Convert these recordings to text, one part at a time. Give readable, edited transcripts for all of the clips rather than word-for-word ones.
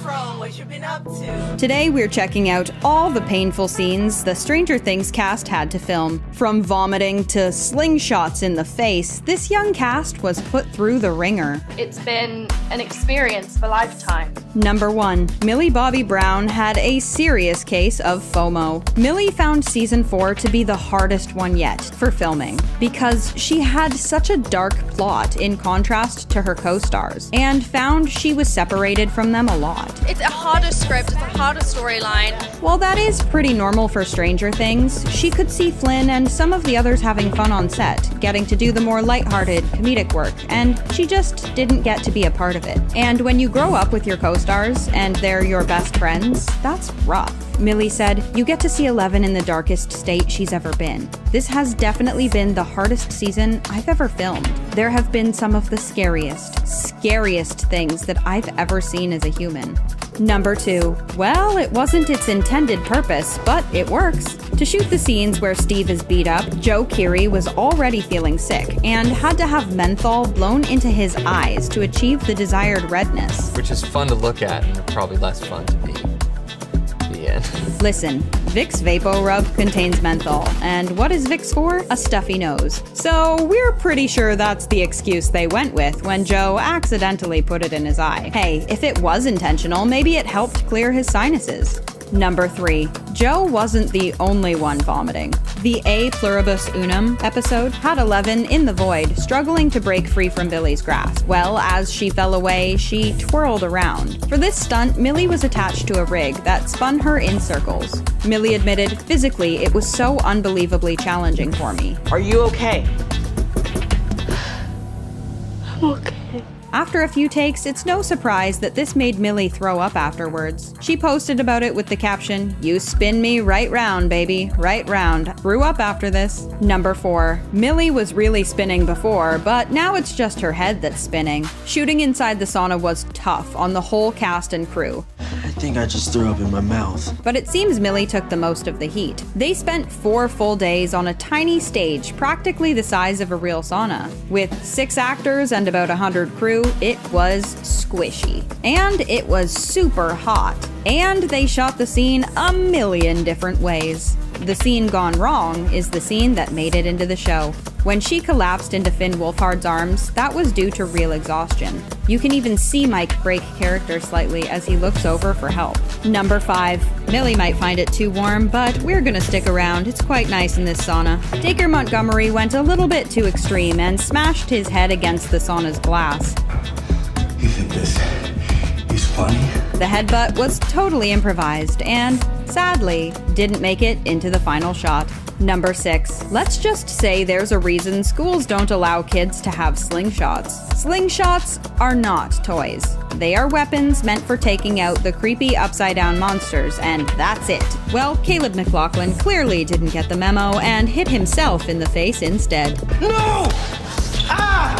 Afro, what you been up to? Today we're checking out all the painful scenes the Stranger Things cast had to film. From vomiting to slingshots in the face, this young cast was put through the ringer. It's been an experience of a lifetime. Number 1. Millie Bobby Brown had a serious case of FOMO. Millie found season 4 to be the hardest one yet for filming because she had such a dark plot in contrast to her co-stars, and found she was separated from them a lot. It's a harder script, it's a harder storyline. While that is pretty normal for Stranger Things, she could see Flynn and some of the others having fun on set, getting to do the more lighthearted, comedic work, and she just didn't get to be a part of it. And when you grow up with your co-stars and they're your best friends, that's rough. Millie said, "You get to see Eleven in the darkest state she's ever been. This has definitely been the hardest season I've ever filmed. There have been some of the scariest things that I've ever seen as a human." Number 2. Well, it wasn't its intended purpose, but it works. To shoot the scenes where Steve is beat up, Joe Keery was already feeling sick and had to have menthol blown into his eyes to achieve the desired redness. Which is fun to look at and probably less fun to be in. Listen, Vicks Vapo Rub contains menthol, and what is Vicks for? A stuffy nose. So we're pretty sure that's the excuse they went with when Joe accidentally put it in his eye. Hey, if it was intentional, maybe it helped clear his sinuses. Number 3. Joe wasn't the only one vomiting. The A Pluribus Unum episode had Eleven in the void, struggling to break free from Billy's grasp. Well, as she fell away, she twirled around. For this stunt, Millie was attached to a rig that spun her in circles. Millie admitted, "Physically, it was so unbelievably challenging for me." Are you okay? I'm okay. After a few takes, it's no surprise that this made Millie throw up afterwards. She posted about it with the caption, "You spin me right round, baby, right round. Threw up after this." Number 4. Millie was really spinning before, but now it's just her head that's spinning. Shooting inside the sauna was tough on the whole cast and crew. I think I just threw up in my mouth. But it seems Millie took the most of the heat. They spent 4 full days on a tiny stage, practically the size of a real sauna. With 6 actors and about 100 crew, it was squishy. And it was super hot. And they shot the scene a million different ways. The scene gone wrong is the scene that made it into the show. When she collapsed into Finn Wolfhard's arms, that was due to real exhaustion. You can even see Mike break character slightly as he looks over for help. Number 5. Millie might find it too warm, but we're gonna stick around. It's quite nice in this sauna. Dacre Montgomery went a little bit too extreme and smashed his head against the sauna's glass. You think this is funny? The headbutt was totally improvised and, sadly, didn't make it into the final shot. Number 6. Let's just say there's a reason schools don't allow kids to have slingshots. Slingshots are not toys. They are weapons meant for taking out the creepy upside-down monsters, and that's it. Well, Caleb McLaughlin clearly didn't get the memo and hit himself in the face instead. No! Ah!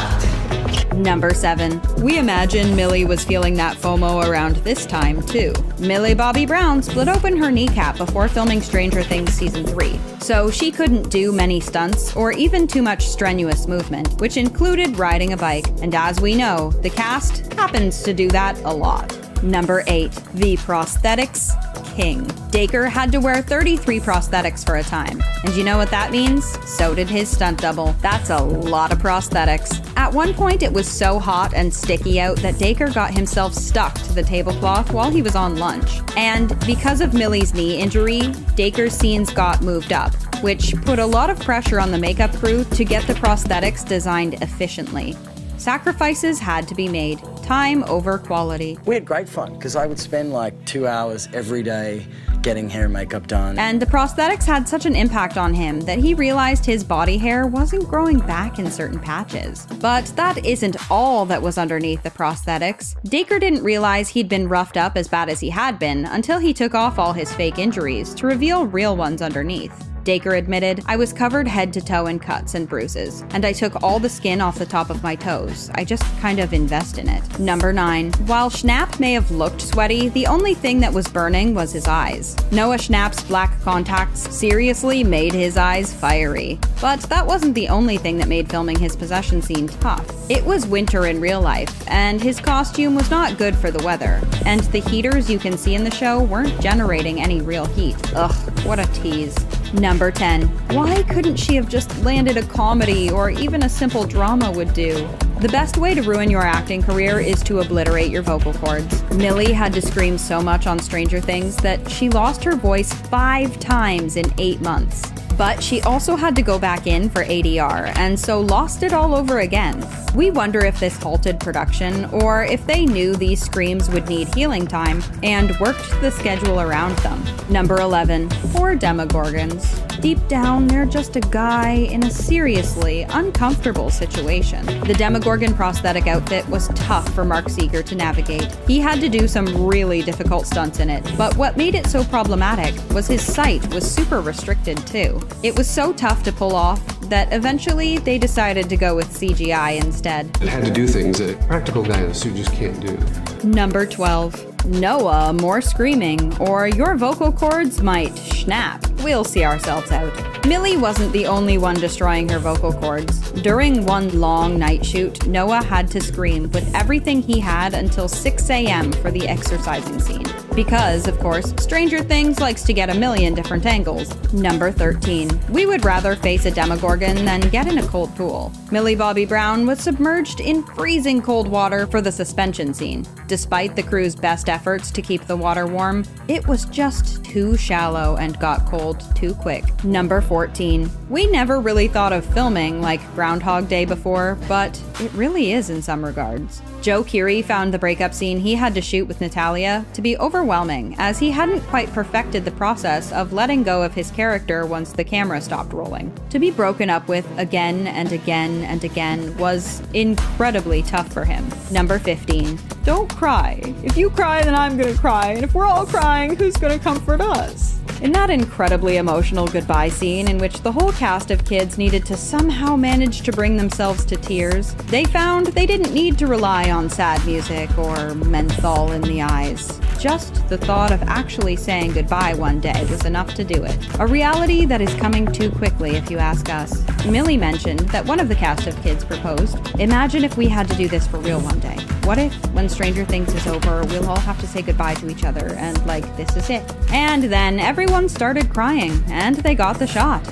Number 7. We imagine Millie was feeling that FOMO around this time, too. Millie Bobby Brown split open her kneecap before filming Stranger Things Season 3, so she couldn't do many stunts or even too much strenuous movement, which included riding a bike, and as we know, the cast happens to do that a lot. Number 8. The prosthetics king. Dacre had to wear 33 prosthetics for a time. And you know what that means? So did his stunt double. That's a lot of prosthetics. At one point, it was so hot and sticky out that Dacre got himself stuck to the tablecloth while he was on lunch. And because of Millie's knee injury, Dacre's scenes got moved up, which put a lot of pressure on the makeup crew to get the prosthetics designed efficiently. Sacrifices had to be made. Time over quality. We had great fun because I would spend like 2 hours every day getting hair and makeup done. And the prosthetics had such an impact on him that he realized his body hair wasn't growing back in certain patches. But that isn't all that was underneath the prosthetics. Dacre didn't realize he'd been roughed up as bad as he had been until he took off all his fake injuries to reveal real ones underneath. Dacre admitted, "I was covered head to toe in cuts and bruises, and I took all the skin off the top of my toes. I just kind of invest in it." Number 9. While Schnapp may have looked sweaty, the only thing that was burning was his eyes. Noah Schnapp's black contacts seriously made his eyes fiery. But that wasn't the only thing that made filming his possession scene tough. It was winter in real life, and his costume was not good for the weather. And the heaters you can see in the show weren't generating any real heat. Ugh, what a tease. Number 10. Why couldn't she have just landed a comedy or even a simple drama would do? The best way to ruin your acting career is to obliterate your vocal cords. Millie had to scream so much on Stranger Things that she lost her voice 5 times in 8 months. But she also had to go back in for ADR, and so lost it all over again. We wonder if this halted production, or if they knew these screams would need healing time, and worked the schedule around them. Number 11. Poor Demogorgons. Deep down, they're just a guy in a seriously uncomfortable situation. The Demogorgon prosthetic outfit was tough for Mark Seeger to navigate. He had to do some really difficult stunts in it, but what made it so problematic was his sight was super restricted too. It was so tough to pull off that eventually they decided to go with CGI instead. It had to do things that a practical guy in a suit just can't do. Number 12. Noah, more screaming, or your vocal cords might snap. We'll see ourselves out. Millie wasn't the only one destroying her vocal cords. During one long night shoot, Noah had to scream with everything he had until 6 a.m. for the exercising scene. Because, of course, Stranger Things likes to get a million different angles. Number 13. We would rather face a Demogorgon than get in a cold pool. Millie Bobby Brown was submerged in freezing cold water for the suspension scene. Despite the crew's best efforts to keep the water warm, it was just too shallow and got cold too quick. Number 14. We never really thought of filming like Groundhog Day before, but it really is in some regards. Joe Keery found the breakup scene he had to shoot with Natalia to be overwhelming, as he hadn't quite perfected the process of letting go of his character once the camera stopped rolling. To be broken up with again and again and again was incredibly tough for him. Number 15. Don't cry. If you cry, then I'm gonna cry, and if we're all crying, who's gonna comfort us? In that incredibly emotional goodbye scene in which the whole cast of kids needed to somehow manage to bring themselves to tears, they found they didn't need to rely on sad music or menthol in the eyes. Just the thought of actually saying goodbye one day was enough to do it. A reality that is coming too quickly, if you ask us. Millie mentioned that one of the cast of kids proposed, "Imagine if we had to do this for real one day. What if, when Stranger Things is over, we'll all have to say goodbye to each other and, like, this is it?" And then everyone started crying, and they got the shot.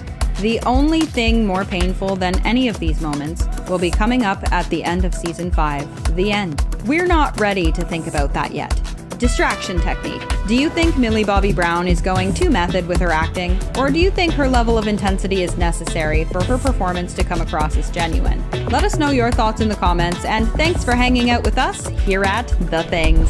The only thing more painful than any of these moments will be coming up at the end of Season 5, the end. We're not ready to think about that yet. Distraction technique. Do you think Millie Bobby Brown is going too method with her acting? Or do you think her level of intensity is necessary for her performance to come across as genuine? Let us know your thoughts in the comments, and thanks for hanging out with us here at The Things.